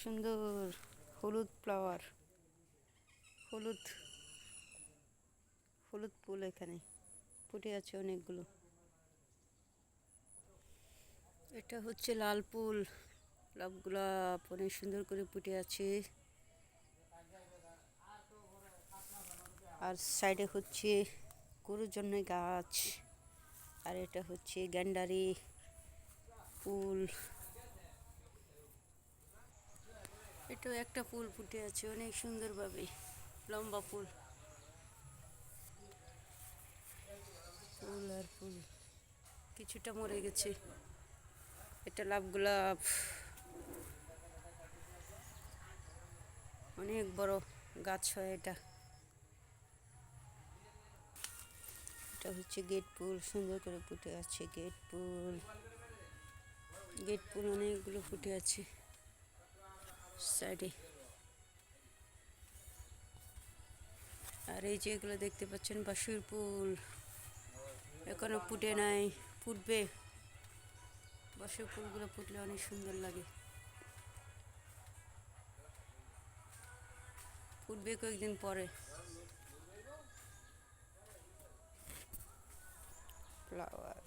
সুন্দর হলুদ ফ্লাওয়ার, হলুদ হলুদ ফুল এখানে ফুটে আছে অনেকগুলো। এটা হচ্ছে লাল ফুল, গোলাপগুলা অনেক সুন্দর করে ফুটে আছে। আর সাইডে হচ্ছে গরুর জন্য গাছ। আর এটা হচ্ছে গ্যান্ডারি ফুল। এটাও একটা ফুল ফুটে আছে অনেক সুন্দরভাবে, লম্বা ফুল। ফুল আর ফুল, কিছুটা মরে গেছে। এটা লাভ গোলাপ, অনেক বড় গাছ হয় এটা। এটা হচ্ছে গেট ফুল, সুন্দর করে ফুটে আছে গেট ফুল। গেট ফুল অনেকগুলো ফুটে আছে সাইডে। আর এই যে এগুলো দেখতে পাচ্ছেন বাসুর ফুল, এখনো ফুটে নাই, ফুটবে। বাসুর ফুলগুলো ফুটলে অনেক সুন্দর লাগে, ফুটবে কয়েকদিন পরে। ফ্লাওয়ার।